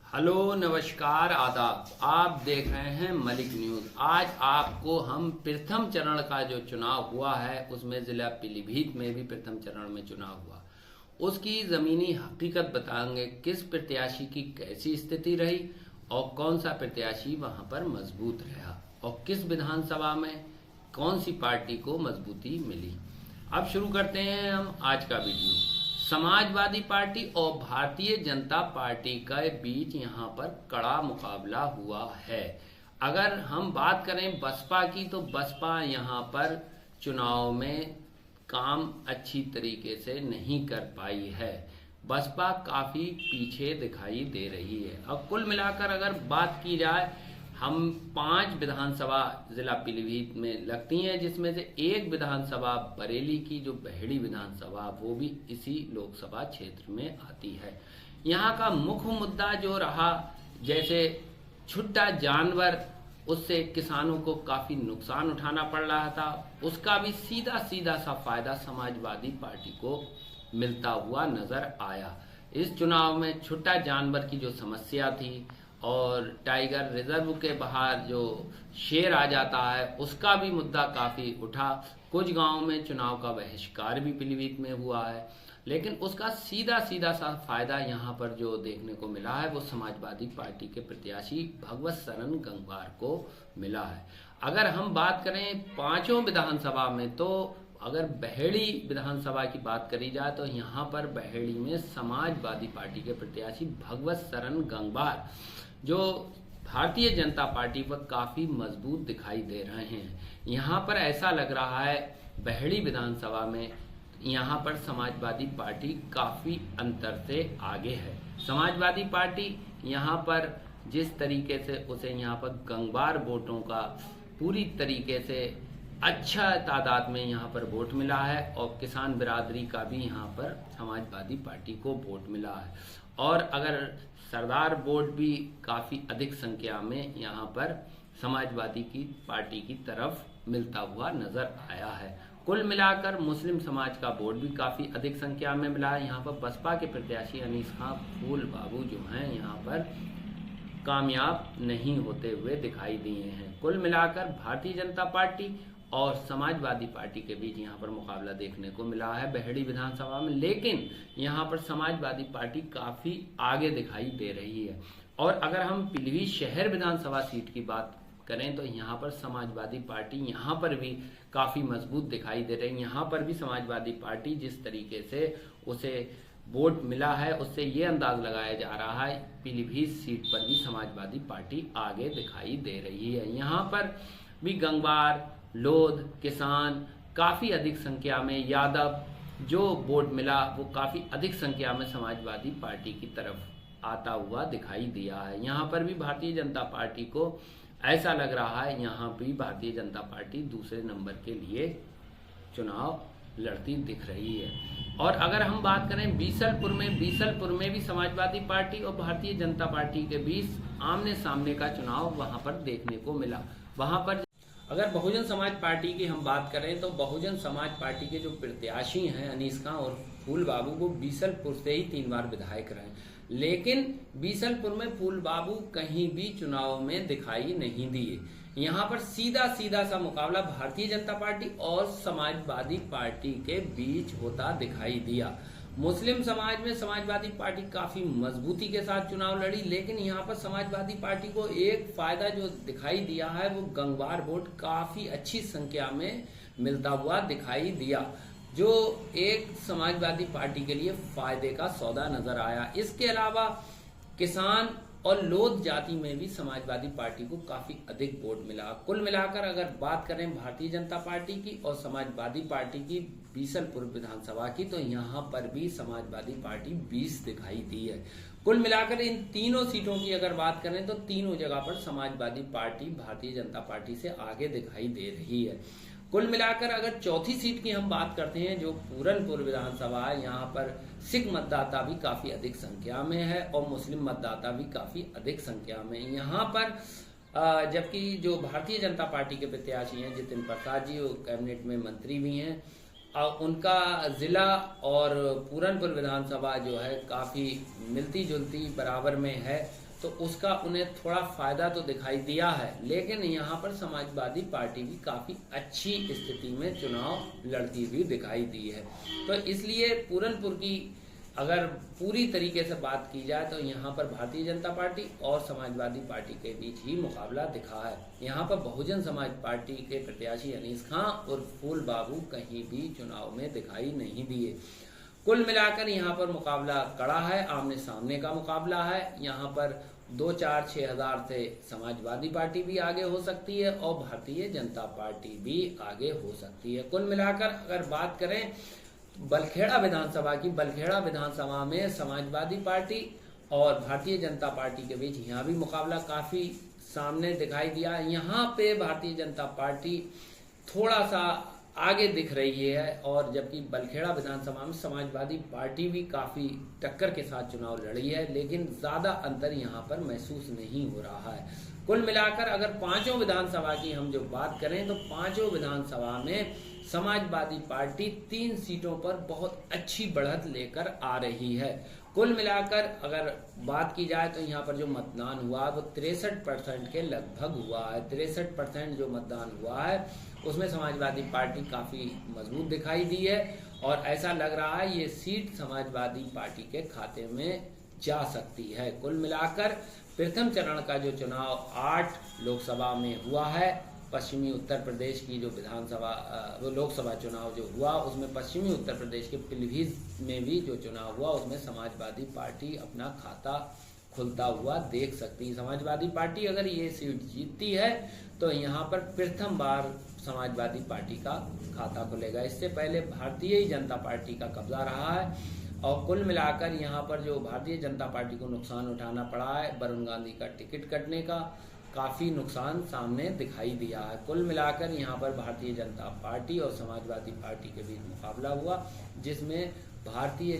Hello नमस्कार आदाब। आप देख रहे हैं मलिक न्यूज़। आज आपको हम प्रथम चरण का जो चुनाव हुआ है उसमें ज़िला पीलीभीत में भी प्रथम चरण में चुनाव हुआ, उसकी ज़मीनी हकीकत बताएंगे। किस प्रत्याशी की कैसी स्थिति रही और कौन सा प्रत्याशी वहां पर मजबूत रहा और किस विधानसभा में कौन सी पार्टी को मजबूती मिली। अब शुरू करते हैं हम आज का वीडियो। समाजवादी पार्टी और भारतीय जनता पार्टी के बीच यहाँ पर कड़ा मुकाबला हुआ है। अगर हम बात करें बसपा की तो बसपा यहाँ पर चुनाव में काम अच्छी तरीके से नहीं कर पाई है। बसपा काफ़ी पीछे दिखाई दे रही है। अब कुल मिलाकर अगर बात की जाए, हम 5 विधानसभा जिला पीलीभीत में लगती हैं, जिसमें से एक विधानसभा बरेली की जो बहेड़ी विधानसभा वो भी इसी लोकसभा क्षेत्र में आती है। यहाँ का मुख्य मुद्दा जो रहा, जैसे छुट्टा जानवर, उससे किसानों को काफ़ी नुकसान उठाना पड़ रहा था, उसका भी सीधा सीधा सा फायदा समाजवादी पार्टी को मिलता हुआ नजर आया। इस चुनाव में छुट्टा जानवर की जो समस्या थी और टाइगर रिजर्व के बाहर जो शेर आ जाता है उसका भी मुद्दा काफ़ी उठा। कुछ गांवों में चुनाव का बहिष्कार भी पीलीभीत में हुआ है, लेकिन उसका सीधा सीधा सा फायदा यहाँ पर जो देखने को मिला है वो समाजवादी पार्टी के प्रत्याशी भगवत सरन गंगवार को मिला है। अगर हम बात करें 5 विधानसभा में, तो अगर बहेड़ी विधानसभा की बात करी जाए तो यहाँ पर बहेड़ी में समाजवादी पार्टी के प्रत्याशी भगवत सरन गंगवार जो भारतीय जनता पार्टी पर काफ़ी मजबूत दिखाई दे रहे हैं। यहाँ पर ऐसा लग रहा है बहेड़ी विधानसभा में यहाँ पर समाजवादी पार्टी काफ़ी अंतर से आगे है। समाजवादी पार्टी यहाँ पर जिस तरीके से उसे यहाँ पर गंगवार वोटों का पूरी तरीके से अच्छा तादाद में यहाँ पर वोट मिला है और किसान बिरादरी का भी यहाँ पर समाजवादी पार्टी को वोट मिला है, और अगर सरदार वोट भी काफ़ी अधिक संख्या में यहाँ पर समाजवादी की पार्टी की तरफ मिलता हुआ नजर आया है। कुल मिलाकर मुस्लिम समाज का वोट भी काफ़ी अधिक संख्या में मिला है। यहाँ पर बसपा के प्रत्याशी अनीस खां फूल बाबू जो हैं यहाँ पर कामयाब नहीं होते हुए दिखाई दिए हैं। कुल मिलाकर भारतीय जनता पार्टी और समाजवादी पार्टी के बीच यहाँ पर मुकाबला देखने को मिला है बहेड़ी विधानसभा में, लेकिन यहाँ पर समाजवादी पार्टी काफ़ी आगे दिखाई दे रही है। और अगर हम पीलीभीत शहर विधानसभा सीट की बात करें तो यहाँ पर समाजवादी पार्टी यहाँ पर भी काफ़ी मजबूत दिखाई दे रही है। यहाँ पर भी समाजवादी पार्टी जिस तरीके से उसे वोट मिला है उससे ये अंदाज लगाया जा रहा है पीलीभीत सीट पर भी समाजवादी पार्टी आगे दिखाई दे रही है। यहाँ पर भी गंगवार, लोध, किसान काफ़ी अधिक संख्या में, यादव जो वोट मिला वो काफ़ी अधिक संख्या में समाजवादी पार्टी की तरफ आता हुआ दिखाई दिया है। यहाँ पर भी भारतीय जनता पार्टी को ऐसा लग रहा है यहाँ भी भारतीय जनता पार्टी दूसरे नंबर के लिए चुनाव लड़ती दिख रही है। और अगर हम बात करें बीसलपुर में भी समाजवादी पार्टी और भारतीय जनता पार्टी के बीच आमने सामने का चुनाव वहां पर देखने को मिला। वहां पर अगर बहुजन समाज पार्टी की हम बात करें तो बहुजन समाज पार्टी के जो प्रत्याशी हैं अनीस खां और फूल बाबू, वो बीसलपुर से ही 3 बार विधायक रहे, लेकिन बीसलपुर में फूल बाबू कहीं भी चुनाव में दिखाई नहीं दिए। यहाँ पर सीधा सीधा सा मुकाबला भारतीय जनता पार्टी और समाजवादी पार्टी के बीच होता दिखाई दिया। मुस्लिम समाज में समाजवादी पार्टी काफी मजबूती के साथ चुनाव लड़ी, लेकिन यहाँ पर समाजवादी पार्टी को एक फायदा जो दिखाई दिया है वो गंगवार वोट काफी अच्छी संख्या में मिलता हुआ दिखाई दिया, जो एक समाजवादी पार्टी के लिए फायदे का सौदा नजर आया। इसके अलावा किसान और लोध जाति में भी समाजवादी पार्टी को काफी अधिक वोट मिला। कुल मिलाकर अगर बात करें भारतीय जनता पार्टी की और समाजवादी पार्टी की बीसलपुर विधानसभा की, तो यहाँ पर भी समाजवादी पार्टी 20 दिखाई दी है। कुल मिलाकर इन तीनों सीटों की अगर बात करें तो तीनों जगह पर समाजवादी पार्टी भारतीय जनता पार्टी से आगे दिखाई दे रही है। कुल मिलाकर अगर चौथी सीट की हम बात करते हैं जो पूरनपुर विधानसभा है, यहाँ पर सिख मतदाता भी काफी अधिक संख्या में है और मुस्लिम मतदाता भी काफी अधिक संख्या में है। यहाँ पर जबकि जो भारतीय जनता पार्टी के प्रत्याशी हैं जितिन प्रसाद जी, वो कैबिनेट में मंत्री भी हैं, उनका जिला और पूरनपुर विधानसभा जो है काफ़ी मिलती जुलती बराबर में है तो उसका उन्हें थोड़ा फायदा तो दिखाई दिया है, लेकिन यहाँ पर समाजवादी पार्टी भी काफी अच्छी स्थिति में चुनाव लड़ती हुई दिखाई दी है। तो इसलिए पूरनपुर की अगर पूरी तरीके से बात की जाए तो यहाँ पर भारतीय जनता पार्टी और समाजवादी पार्टी के बीच ही मुकाबला दिखा है। यहाँ पर बहुजन समाज पार्टी के प्रत्याशी अनीस खां और फूल बाबू कहीं भी चुनाव में दिखाई नहीं दिए। कुल मिलाकर यहाँ पर मुकाबला कड़ा है, आमने सामने का मुकाबला है। यहाँ पर 2-4-6 हज़ार से समाजवादी पार्टी भी आगे हो सकती है और भारतीय जनता पार्टी भी आगे हो सकती है। कुल मिलाकर अगर बात करें बलखेड़ा विधानसभा की, बलखेड़ा विधानसभा में समाजवादी पार्टी और भारतीय जनता पार्टी के बीच यहाँ भी मुकाबला काफी सामने दिखाई दिया। यहाँ पे भारतीय जनता पार्टी थोड़ा सा आगे दिख रही है, और जबकि बलखेड़ा विधानसभा में समाजवादी पार्टी भी काफी टक्कर के साथ चुनाव लड़ी है, लेकिन ज्यादा अंतर यहाँ पर महसूस नहीं हो रहा है। कुल मिलाकर अगर पांचों विधानसभा की हम जो बात करें तो पांचों विधानसभा में समाजवादी पार्टी 3 सीटों पर बहुत अच्छी बढ़त लेकर आ रही है। कुल मिलाकर अगर बात की जाए तो यहाँ पर जो मतदान हुआ वो 63% के लगभग हुआ है। 63% जो मतदान हुआ है उसमें समाजवादी पार्टी काफी मजबूत दिखाई दी है, और ऐसा लग रहा है ये सीट समाजवादी पार्टी के खाते में जा सकती है। कुल मिलाकर प्रथम चरण का जो चुनाव 8 लोकसभा में हुआ है, पश्चिमी उत्तर प्रदेश की जो विधानसभा वो लोकसभा चुनाव जो हुआ उसमें पश्चिमी उत्तर प्रदेश के पीलीभीत में भी जो चुनाव हुआ उसमें समाजवादी पार्टी अपना खाता खुलता हुआ देख सकती है। समाजवादी पार्टी अगर ये सीट जीतती है तो यहाँ पर प्रथम बार समाजवादी पार्टी का खाता खुलेगा। इससे पहले भारतीय जनता पार्टी का कब्जा रहा है, और कुल मिलाकर यहाँ पर जो भारतीय जनता पार्टी को नुकसान उठाना पड़ा है, वरुण गांधी का टिकट कटने का काफी नुकसान सामने दिखाई दिया है। कुल मिलाकर यहाँ पर भारतीय जनता पार्टी और समाजवादी पार्टी के बीच मुकाबला हुआ, जिसमें भारतीय